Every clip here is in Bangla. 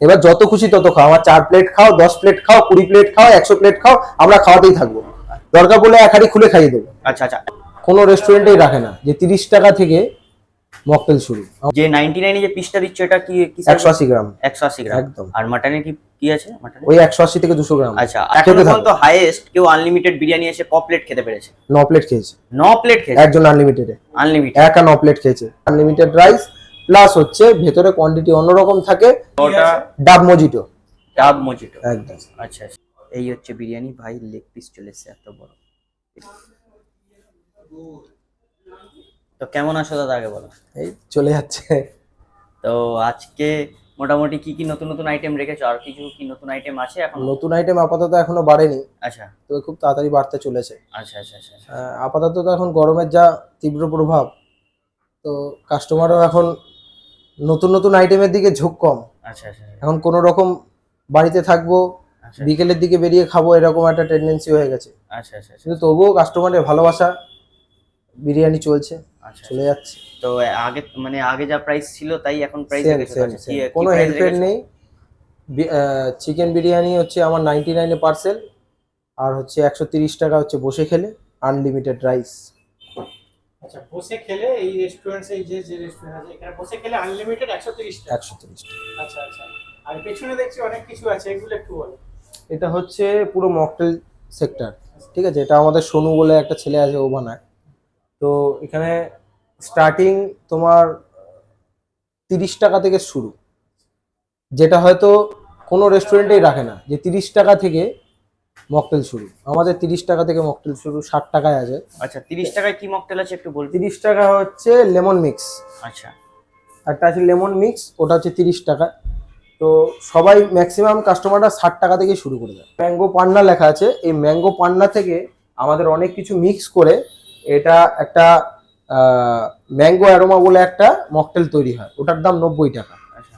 এবার যত খুশি তত খাও, আমার 4 প্লেট খাও, 10 প্লেট খাও, 20 প্লেট খাও, 100 প্লেট খাও, আমরা খাওয়াতেই থাকবো। দরকার পড়লে এক হাঁড়ি খুলে খাইয়ে দেবো। আচ্ছা আচ্ছা। কোনো রেস্টুরেন্টেই রাখে না যে 30 টাকা থেকে মকটেল শুরু। যে 99 এ যে পিসটা দিচ্ছে এটা কি 180 গ্রাম। 180 গ্রাম একদম। আর মাটনের কি আছে মাটন? ওই 180 থেকে 200 গ্রাম। আচ্ছা, এখন পর্যন্ত হাইয়েস্ট কেউ আনলিমিটেড বিরিয়ানি এসে ক প্লেট খেতে পেরেছে? 9 প্লেট খেয়েছে। 9 প্লেট খেয়েছে একজন আনলিমিটেডে। আনলিমিটেড একা 9 প্লেট খেয়েছে। আনলিমিটেড রাইস প্লাস হচ্ছে ভেতরে কোয়ান্টিটি অন্যরকম থাকে। ওটা ডাব মজিটো। ডাব মজিটো। একদম। আচ্ছা আচ্ছা, এই হচ্ছে বিরিয়ানি। ভাই লেগ পিস চলে এসেছে এত বড়। তো কেমন আছো দাদা আগে বলো। এই চলে যাচ্ছে। তো আজকে মোটামুটি কি কি নতুন নতুন আইটেম রেখেছো? আর কিছু কি নতুন আইটেম আছে এখন? নতুন আইটেম আপাতত এখনো বাড়েনি, আচ্ছা তবে খুব তাড়াতাড়ি বাড়তে চলেছে। আচ্ছা আচ্ছা আচ্ছা আচ্ছা। আপাতত তো এখন গরমের যা তীব্র প্রভাব, তো কাস্টমারও এখন নতুন নতুন আইটেমের দিকে ঝোঁক কম। আচ্ছা আচ্ছা এখন কোনো রকম বাড়িতে থাকবো, আচ্ছা বিকেলের দিকে বেরিয়ে খাবো, এরকম একটা টেন্ডেন্সি হয়ে গেছে। আচ্ছা আচ্ছা আচ্ছা কিন্তু তবুও কাস্টমারের ভালোবাসা, বিরিয়ানি চলছে, আচ্ছা। চলে যাচ্ছে। তো আগে মানে আগে যা প্রাইস ছিল তাই এখন প্রাইস Same, রেখেছো? same, আচ্ছা, same. কি কোনো price হেরফের রেখেছো? নেই। চিকেন বিরিয়ানি হচ্ছে আমার 99 পার্সেল, আর হচ্ছে 130 টাকা হচ্ছে বসে খেলে আনলিমিটেড রাইস। আচ্ছা, বসে খেলে এই রেস্টুরেন্টস, এই যে রেস্টুরেন্ট আছে এখানে বসে খেলে আনলিমিটেড 130 টাকা। 130 টাকা। আচ্ছা আচ্ছা। আর পেছনে দেখছি অনেক কিছু আছে, এগুলো একটু বলো। এটা হচ্ছে পুরো মকটেল সেক্টর, ঠিক আছে? এটা আমাদের সোনু বলে একটা ছেলে আছে, ও বানায়। তো এখানে স্টার্টিং তোমার 30 টাকা থেকে শুরু, যেটা হয়তো কোনো রেস্টুরেন্টেই রাখে না যে 30 টাকা থেকে মকটেল শুরু। আমাদের 30 টাকা থেকে মকটেল শুরু, 60 টাকায় আছে। আচ্ছা, 30 টাকায় কি মকটেল আছে একটু বলবি? 30 টাকা হচ্ছে লেমন মিক্স, আচ্ছা একটা আছে লেমন মিক্স, ওটা হচ্ছে 30 টাকা। তো সবাই ম্যাক্সিমাম কাস্টমাররা 60 টাকা থেকে শুরু করে দেয়। ম্যাঙ্গো পান্না লেখা আছে, এই ম্যাঙ্গো পান্না থেকে আমাদের অনেক কিছু মিক্স করে এটা একটা ম্যাঙ্গো অ্যারোমা বলে একটা মকটেল তৈরি হয়, ওটার দাম 90 টাকা। আচ্ছা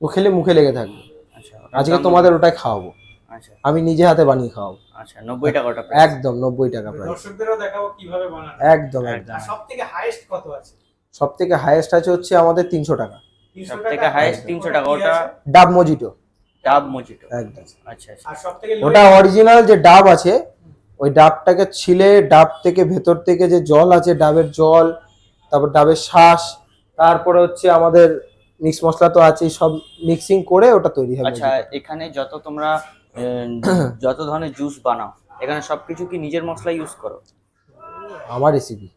ও খেলে মুখে লেগে থাকবে। আচ্ছা, আজকে তোমাদের ওটাই খাওয়াবো, আচ্ছা আমি নিজে হাতে বানিয়ে খাওয়াবো। আচ্ছা, 90 টাকা ওটা price? একদম 90 টাকা প্রাইস। দর্শকদেরও দেখাবো কিভাবে বানানো। একদম একদম। আর সবথেকে হাইয়েস্ট কত আছে? সব থেকে হাইয়েস্ট আছে হচ্ছে আমাদের 300 টাকা 300 সব টাকা থেকে হাইয়েস্ট 300 টাকা ওটা ডাব মজিটো। ডাব মজিটো। একদম। আচ্ছা আচ্ছা আর সবথেকে ওটা অরিজিনাল যে ডাব আছে, ওই ডাবটাকে ছিলে, ডাব থেকে ভেতর থেকে যে জল আছে, ডাবের জল, তারপর ডাবের শ্বাস, তারপরে হচ্ছে আমাদের মিক্স মশলা তো আছেই, সব মিক্সিং করে ওটা তৈরি হবে। আচ্ছা, এখানে যত তোমরা যত ধরনের জুস বানাও এখানে সবকিছু কি নিজের মশলা ইউজ করো? আমার রেসিপি,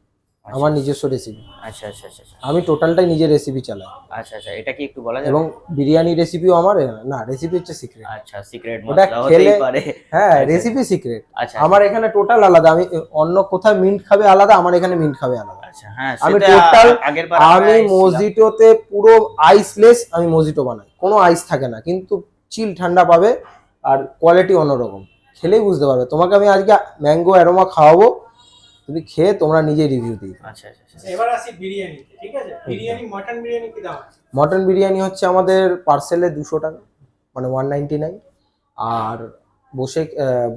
আমার নিজস্ব রেসিপি, আচ্ছা আচ্ছা আচ্ছা আচ্ছা আমি টোটালটাই নিজের রেসিপি চালাই। আচ্ছা আচ্ছা, এটা কি একটু বলা যাবে? এবং বিরিয়ানি রেসিপিও আমার, না রেসিপি হচ্ছে সিক্রেট। আচ্ছা, সিক্রেট ওটা মশলা হতেই খেলে, পারে। হ্যাঁ আচ্ছা, রেসিপি সিক্রেট। আচ্ছা আমার এখানে টোটাল আলাদা, আমি অন্য কোথাও মিন্ট খাবে আলাদা, আমার এখানে মিন্ট খাবে আলাদা। আচ্ছা, হ্যাঁ আমি সেটা টোটাল, আগের বার আমি মজিটোতে পুরো আইসলেস আমি মজিটো বানাই, কোনো আইস থাকে না, কিন্তু চিল ঠান্ডা পাবে আর কোয়ালিটি অন্যরকম। খেলেই বুঝতে পারবে। তোমাকে আমি আজকে ম্যাঙ্গো অ্যারোমা খাওয়াবো, তুমি খেয়ে তোমরা নিজে রিভিউ দিই। আচ্ছা আচ্ছা আচ্ছা। এবার আসি বিরিয়ানিতে, ঠিক আছে? বিরিয়ানি, মটন বিরিয়ানি কি দাম আছে? মটন বিরিয়ানি হচ্ছে আমাদের পার্সেলে 200 টাকা, মানে 199। আর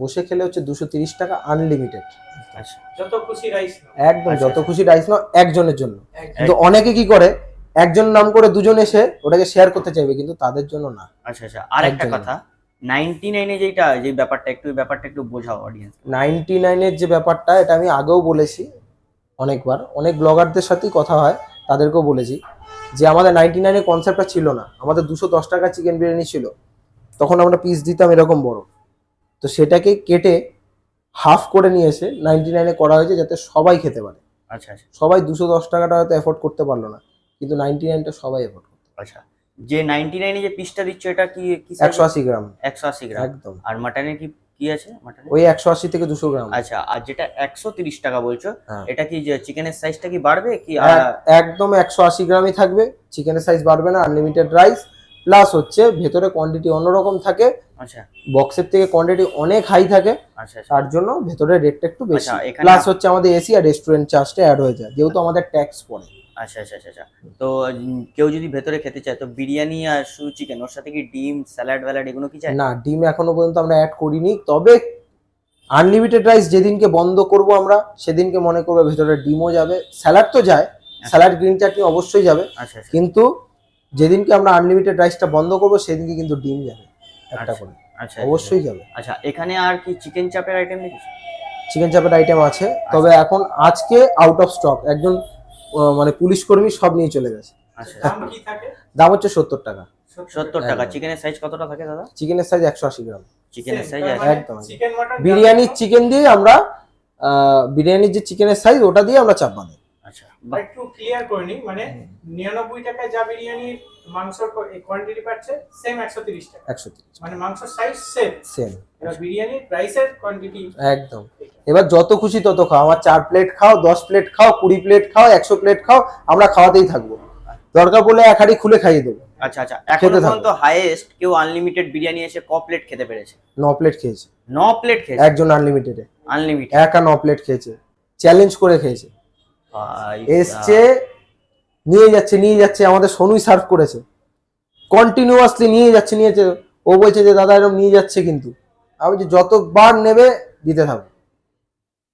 বসে খেলে হচ্ছে 230 টাকা আনলিমিটেড। আচ্ছা যত খুশি রাইস নাও। একদম আচ্ছা, যত খুশি রাইস নাও, একজনের জন্য। একদম। কিন্তু অনেকে কি করে, একজন নাম করে দুজন এসে ওটাকে শেয়ার করতে চাইবে, কিন্তু তাদের জন্য না। আচ্ছা আচ্ছা, আর একটা একদম। কথা, 99 যে ব্যাপারটা একটু বোঝাও অডিয়েন্স। 99-এর যে ব্যাপারটা, এটা আমি আগেও বলেছি অনেকবার, অনেক ব্লগারদের সাথেই কথা হয়, তাদেরকেও বলেছি যে আমাদের 99-এর কনসেপ্টটা ছিল না। আমাদের 210 টাকা চিকেন বিরিয়ানি ছিল, তখন আমরা পিস দিতাম এরকম বড়, তো সেটাকে কেটে হাফ করে নিয়ে এসে 99-এ করা হয়েছে যাতে সবাই খেতে পারে। আচ্ছা আচ্ছা সবাই 210 টাকাটা হয়তো এফোর্ড করতে পারলো না, কিন্তু 99টা সবাই এফোর্ড করতে পারে। আচ্ছা, যে 99 যে পিসটা দিচ্ছে এটা কি 180 গ্রাম। 180 গ্রাম। একদম। আর মাটনের কি আছে মাটনে? ওই 180 থেকে 200 গ্রাম। আচ্ছা, আর যেটা 130 টাকা বলছো, হ্যাঁ। এটা কি যে চিকেনের সাইজটা কি বাড়বে কি? একদম 180 গ্রামই থাকবে, চিকেনের সাইজ বাড়বে না, আনলিমিটেড রাইস প্লাস হচ্ছে ভেতরে কোয়ান্টিটি অন্যরকম থাকে, আচ্ছা বক্সের থেকে কোয়ান্টিটি অনেক হাই থাকে, আচ্ছা আচ্ছা তার জন্য ভেতরে রেটটা একটু বেশি। আচ্ছা, এখানে প্লাস হচ্ছে আমাদের এসি আর রেস্টুরেন্ট চার্জটা অ্যাড হয়ে যায়, যেহেতু আমাদের ট্যাক্স পড়ে। আচ্ছা আচ্ছা আচ্ছা আচ্ছা। তো কেউ যদি ভেতরে খেতে চায় তো বিরিয়ানি আর শুধু চিকেন, ওর সাথে কি ডিম, স্যালাড ভ্যালাড এগুলো কি চাই? না, ডিম এখনো পর্যন্ত আমরা অ্যাড করিনি, তবে আনলিমিটেড রাইস যেদিনকে বন্ধ করব আমরা, সেদিনকে মনে করবো ভেতরে ডিমও যাবে, স্যালাড তো যায়, স্যালাড গ্রিন চাটনি অবশ্যই যাবে, আচ্ছা আচ্ছা কিন্তু যেদিনকে আমরা আনলিমিটেড রাইসটা বন্ধ করবো সেদিনকে কিন্তু ডিম যাবে একটা আচ্ছা, করে, আচ্ছা অবশ্যই যাবে। আচ্ছা, এখানে আর কি চিকেন চাপের আইটেম দেখেছো? চিকেন চাপের আইটেম আছে, তবে এখন আজকে আউট অফ স্টক। একজন মানে পুলিশ কর্মী সব নিয়ে চলে গেছে। আচ্ছা, দাম কি থাকে? দাম হচ্ছে 70 টাকা। 70 টাকা। চিকেনের সাইজ কতটা থাকে দাদা? চিকেনের সাইজ 180 গ্রাম। চিকেনের সাইজ একদম। চিকেন মাটন বিরিয়ানির চিকেন দিয়ে আমরা বিরিয়ানির যে চিকেনের সাইজ ওটা দিয়ে আমরা চাপ বানাই। আচ্ছা, একটু ক্লিয়ার করে নিই, মানে 99 টাকায় যা বিরিয়ানির মাংসর কোয়ান্টিটি পাচ্ছে সেম 130 টাকা, 130 মানে মাংসর সাইজ সেম, সেম এবার বিরিয়ানির প্রাইসের কোয়ান্টিটি একদম। এবার যত খুশি তত খাও, আমার 4 প্লেট খাও, 10 প্লেট খাও, 20 প্লেট খাও, 100 প্লেট খাও, আমরা খাওয়াতেই থাকবো। দরকার পড়লে এক হাঁড়ি খুলে খাইয়ে দেবো। আচ্ছা আচ্ছা, এখনো পর্যন্ত হাইয়েস্ট কেউ আনলিমিটেড বিরিয়ানি এসে ক প্লেট খেতে পেরেছে? 9 প্লেট খেয়েছে 9 প্লেট খেয়েছে একজন আনলিমিটেডে, আনলিমিটেড। একা 9 প্লেট খেয়েছে, চ্যালেঞ্জ করে খেয়েছে। ভাই এসছে, নিয়ে যাচ্ছে, আমাদের সোনুই সার্ভ করেছে, কন্টিনিউয়াসলি নিয়ে যাচ্ছে। ও বলছে যে দাদা এরকম নিয়ে যাচ্ছে, কিন্তু আমি যে যতবার নেবে দিতে থাকবো।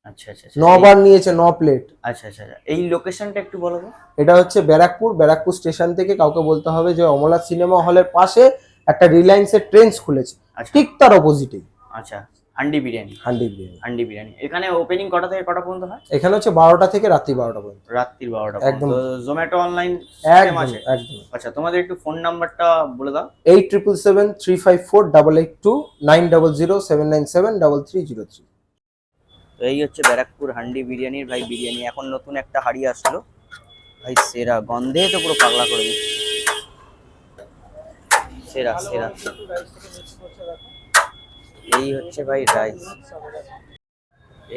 আচ্ছা আচ্ছা 9 বার নিয়েছে, 9 প্লেট। আচ্ছা আচ্ছা, এই লোকেশনটা একটু বলো তো। এটা হচ্ছে ব্যারাকপুর স্টেশন থেকে কাউকে বলতে হবে যে অমলা সিনেমা হলের পাশে একটা রিলায়েন্সের ট্রেন্স খুলেছে, আচ্ছা ঠিক তার অপোজিটেই আচ্ছা, হান্ডি বিরিয়ানি। হান্ডি বিরিয়ানি। হান্ডি বিরিয়ানি এখানে ওপেনিং কটা থেকে কটা পর্যন্ত হয়? এখানে হচ্ছে 12টা থেকে রাত্রি 12টা পর্যন্ত। রাত্রির 12টা একদম। পর্যন্ত। জোম্যাটো অনলাইন সিস্টেম একদম আছে? একদম। আচ্ছা, তোমাদের একটু ফোন নাম্বারটা বলে দাও। 8773548829 90079733303। তো এই হচ্ছে ব্যারাকপুর হান্ডি বিরিয়ানির ভাই বিরিয়ানি। এখন নতুন একটা হাঁড়ি আসলো ভাই, সেরা গন্ধে তো পুরো পাগলা করে দিচ্ছে। সেরা সেরা। এই হচ্ছে ভাই রাইস,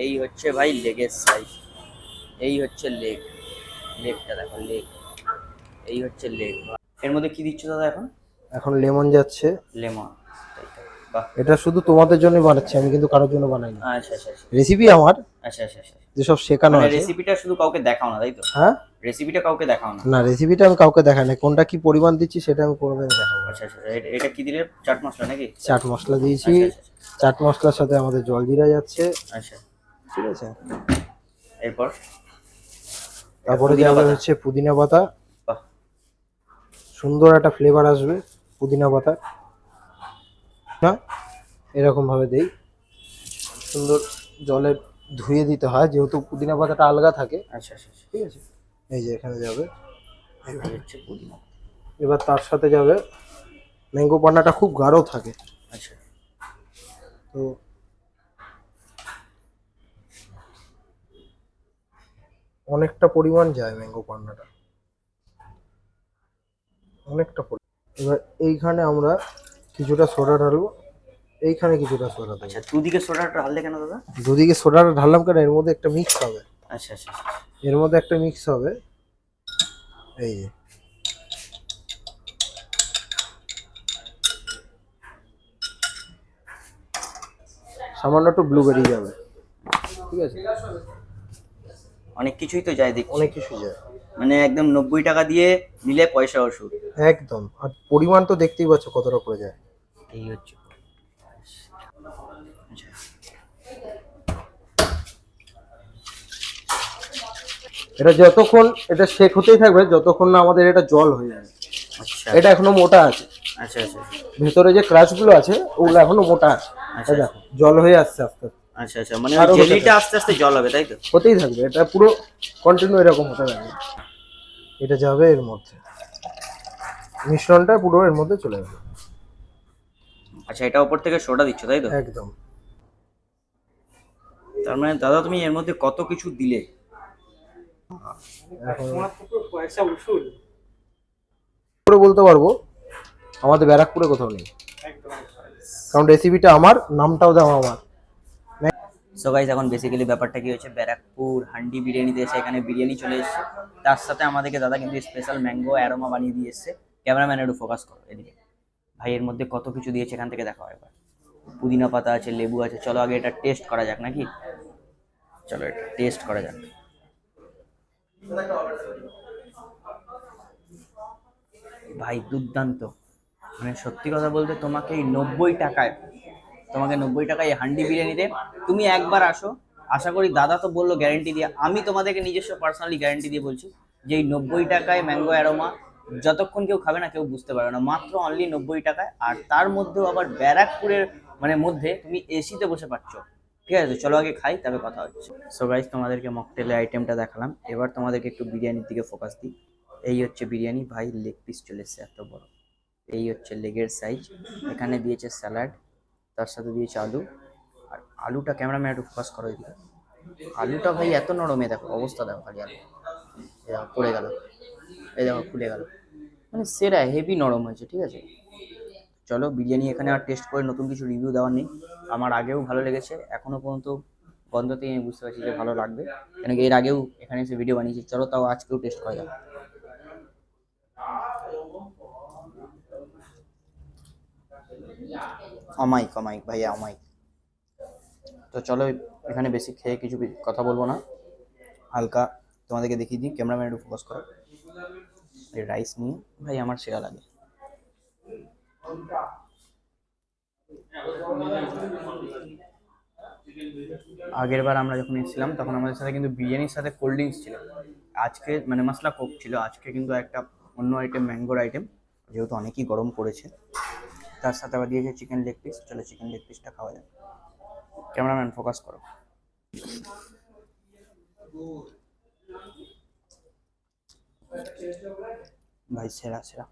এই হচ্ছে ভাই লেগের সাইজ, এই হচ্ছে লেগটা দেখো, এই হচ্ছে লেগ। এর মধ্যে কি দিচ্ছ দাদা এখন? এখন লেমন যাচ্ছে। লেমন, বাহ। এটা শুধু তোমাদের জন্য বানাচ্ছি, আমি কিন্তু কারোর জন্য বানাই না। আচ্ছা আচ্ছা আচ্ছা রেসিপি আমার, আচ্ছা আচ্ছা আচ্ছা। যেসব শেখানো মানে আছে। রেসিপিটা শুধু কাউকে দেখাও না, তাই তো? হ্যাঁ, রেসিপিটা কাউকে দেখাও না। না রেসিপিটা আমি কাউকে দেখাই না, কোনটা কি পরিমাণ দিচ্ছি সেটা আমি কোনোদিন দেখাবো না। আচ্ছা আচ্ছা, এটা কি দিলে? চাট মশলা নাকি? চাট মশলা দিয়েছি, আচ্ছা আচ্ছা চাট মশলার সাথে আমাদের জলজিরা যাচ্ছে, আচ্ছা। ঠিক আছে। এরপর তারপরে পুদিনা যাবে পাতা। হচ্ছে পুদিনা পাতা, বাহ। সুন্দর একটা ফ্লেভার আসবে পুদিনা পাতা। না এরকম ভাবে দেই, সুন্দর জলে ধুয়ে দিতে হয় যেহেতু পুদিনা পাতাটা আলগা থাকে, আচ্ছা আচ্ছা আচ্ছা। ঠিক আছে। এই যে এখানে যাবে, এই হচ্ছে পুদিনা। এবার তার সাথে যাবে ম্যাঙ্গো পান্নাটা, খুব গাঢ় থাকে আচ্ছা তো অনেকটা পরিমাণ যায় ম্যাঙ্গো পান্নাটা, অনেকটা পরিমাণ। এবার এইখানে আমরা কিছুটা সোডা ঢালবো, এইখানে কিছুটা সোডা দেবো। আচ্ছা, দুদিকে সোডাটা ঢাললে কেন দাদা? দুদিকে সোডাটা ঢাললাম কেন, এর মধ্যে একটা মিক্স হবে, আচ্ছা আচ্ছা আচ্ছা। এর মধ্যে একটা মিক্স হবে। এই যে সামান্য একটু ব্লুবেরি যাবে, ঠিক আছে। অনেক কিছুই তো যায় দেখছি। অনেক কিছু যায়, মানে একদম 90 টাকা দিয়ে নিলে পয়সা ওষুধ। একদম। আর পরিমাণ তো দেখতেই পাচ্ছ কতটা করে যায়। এই হচ্ছে আচ্ছা। এটা যতক্ষণ এটা শেক হতেই থাকবে যতক্ষণ না আমাদের এটা জল হয়ে যায়। আচ্ছা এটা এখনো মোটা আছে, আচ্ছা আচ্ছা ভেতরে যে ক্রাশ গুলো আছে ওগুলো এখনো মোটা আছে। আচ্ছা এই দেখো জল হয়ে আসছে আস্তে আস্তে, আচ্ছা আচ্ছা, মানে আরো ওই হতে জেলিটা থাকবে। আস্তে আস্তে জল হবে, তাই তো? হতেই থাকবে, এটা পুরো কন্টিনিউ এরকম হতে থাকবে। এটা যাবে এর মধ্যে, মিশ্রণটা পুরো এর মধ্যে চলে যাবে। আচ্ছা, এটা উপর থেকে সোডা দিচ্ছ, তাই তো? একদম। তার মানে দাদা তুমি এর মধ্যে কত কিছু দিলে। এখন তোমার তো পুরো পয়সা উসুল। পুরো বলতে পারবো আমাদের ব্যারাকপুরে কোথাও নেই, একদম। কারণ রেসিপিটা আমার, নামটাও দেওয়া আমার। সো গাইস, এখন বেসিক্যালি ব্যাপারটা কি হচ্ছে, ব্যারাকপুর হান্ডি বিরিয়ানিতে এসে এখানে বিরিয়ানি চলে এসেছে, তার সাথে আমাদেরকে দাদা কিন্তু স্পেশাল ম্যাঙ্গো অ্যারোমা বানিয়ে দিয়ে এসছে। ক্যামেরাম্যান একটু ফোকাস করো এদিকে। ভাই এর মধ্যে কত কিছু দিয়েছে এখান থেকে দেখা হয়। এবার পুদিনা পাতা আছে, লেবু আছে। চলো আগে এটা টেস্ট করা যাক নাকি? চলো এটা টেস্ট করা যাক। ভাই দুর্দান্ত, মানে সত্যি কথা বলতে তোমাকে এই 90 টাকায়, তোমাকে 90 টাকায় এই হান্ডি বিরিয়ানিতে তুমি একবার আসো। আশা করি দাদা তো বললো গ্যারেন্টি দিয়ে, আমি তোমাদেরকে নিজস্ব পার্সোনালি গ্যারেন্টি দিয়ে বলছি যে এই 90 টাকায় ম্যাঙ্গো অ্যারোমা যতক্ষণ কেউ খাবে না কেউ বুঝতে পারবে না, মাত্র অনলি 90 টাকায়। আর তার মধ্যেও আবার ব্যারাকপুরের মানে মধ্যে তুমি এসিতে বসে পাচ্ছ। ঠিক আছে, চলো আগে খাই তবে কথা হচ্ছে। সো গাইস, তোমাদেরকে মকটেলের আইটেমটা দেখালাম, এবার তোমাদেরকে একটু বিরিয়ানির দিকে ফোকাস দিই। এই হচ্ছে বিরিয়ানি, ভাই লেগ পিস চলে এসছে এত বড়। এই হচ্ছে লেগের সাইজ, এখানে দিয়েছে স্যালাড, তার সাথে দিয়েছে আলু। আর আলুটা ক্যামেরাম্যান একটু ফোকাস করো এদিকে, আলুটা ভাই এত নরমে, দেখো অবস্থা দেখো খালি আলু, এই দেখো পড়ে গেল, এই দেখো খুলে গেল, মানে সেরা হেভি নরম হয়েছে। ঠিক আছে, চলো বিরিয়ানি এখানে আর টেস্ট করে নতুন কিছু রিভিউ দেওয়ার নেই, আমার আগেও ভালো লেগেছে, এখনো পর্যন্ত গন্ধতেই আমি বুঝতে পারছি যে ভালো লাগবে, কেন কি এর আগেও এখানে এসে ভিডিও বানিয়েছি। চলো তাও আজকেও টেস্ট করা যাক। অমাইক অমাইক ভাইয়া অমাইক। তো চলো এখানে বেশি খেয়ে কিছু কথা বলবো না, হালকা তোমাদেরকে দেখিয়ে দিই, ক্যামেরাম্যান একটু ফোকাস করো। এই রাইস নিয়ে ভাই আমার সেরা লাগে। আগের বার আমরা যখন এসেছিলাম তখন আমাদের সাথে কিন্তু বিরিয়ানির সাথে কোল্ড ড্রিঙ্কস ছিল, আজকে মানে মশলা কোক ছিল, আজকে কিন্তু একটা অন্য আইটেম, ম্যাঙ্গোর আইটেম, যেহেতু অনেকই গরম পড়েছে। তার সাথে আবার দিয়েছে চিকেন লেগ পিস, চলো চিকেন লেগ পিসটা খাওয়া যাক। ক্যামেরাম্যান ফোকাস করো। ভাই সেরা সেরা।